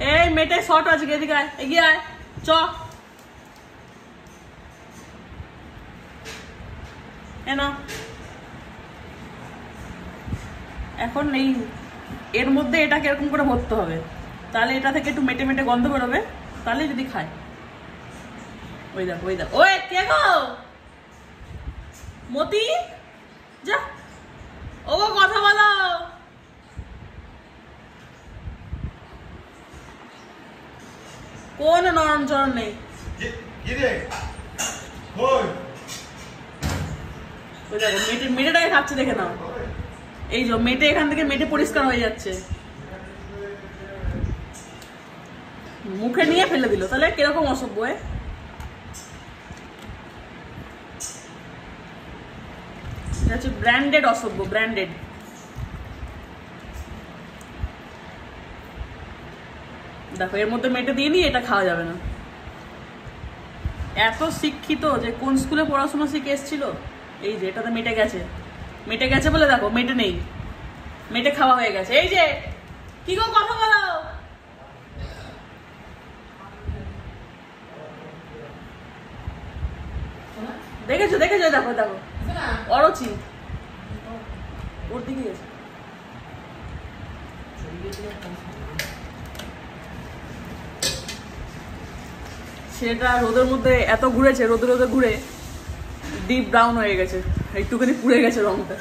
এই মেটে শর্ট আছে, এদিকে আয়, এগিয়ে আয়, চ না। এখন এই এর মধ্যে এটাকে এরকম করে ভরতে হবে, তাহলে এটা থেকে একটু মেটে মেটে গন্ধ বেরোবে, তাহলে যদি খায়। ওই দেখো ওই দেখো, ওই কে গো মতি, যা ও কথা বলো। কোন নরম চরণ নেই, মেটেটাকে খাচ্ছে দেখে নাও। এই যে মেটে, এখান থেকে মেটে পরিষ্কার হয়ে যাচ্ছে, মুখে নিয়ে ফেলে দিল, তাহলে কিরকম অসভ্য। ব্র্যান্ডেড অসভ্য, ব্র্যান্ডেড। দেখো এর মধ্যে মেটে দিয়ে নিয়ে এটা খাওয়া যাবে না। এত শিক্ষিত যে কোন স্কুলে পড়াশোনা শিখে এসেছিল। এই যে এটাতে মেটে গেছে, মেটে গেছে বলে দেখো মেটে নেই, মেটে খাওয়া হয়ে গেছে। এই যে কি গো কথা বলো, দেখেছো দেখেছো, দেখো দেখো অরচি ওর দিকে গেছে। সেটা রোদের মধ্যে এত ঘুরেছে, রোদে রোদে ঘুরে ডিপ ব্রাউন হয়ে গেছে, একটুখানি পুড়ে গেছে রংটা।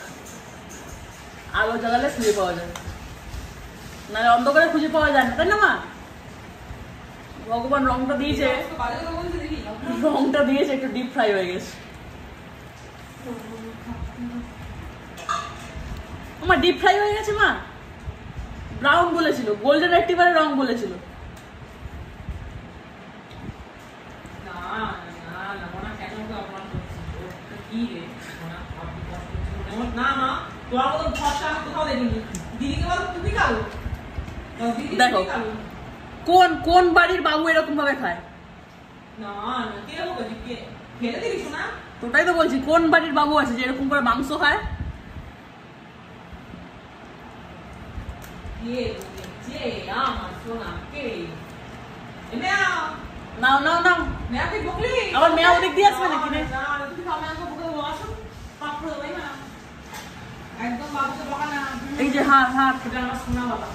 আলো জ্বালালে খুঁজে পাওয়া যায়, নাহলে অন্ধকারে খুঁজে পাওয়া যায় না, তাই না মা? ভগবান রংটা দিয়েছে, রংটা দিয়েছে একটু ডিপ ফ্রাই হয়ে গেছে। আমার ডিপ ফ্রাই হয়ে গেছে মা, ব্রাউন বলেছিল, গোল্ডেন রেক্টিভারের রং বলেছিল। দেখো কোন কোন বাড়ির বাবু এরকম ভাবে খায়? তোটাই তো বলছি, কোন বাড়ির বাবু আছে যে এরকম করে মাংস খায়? নাও নাও নাও, আবার মেয়া ওদিক দিয়ে আসবে নাকি? এই যে হাত হাত, আমার শোনা বাবা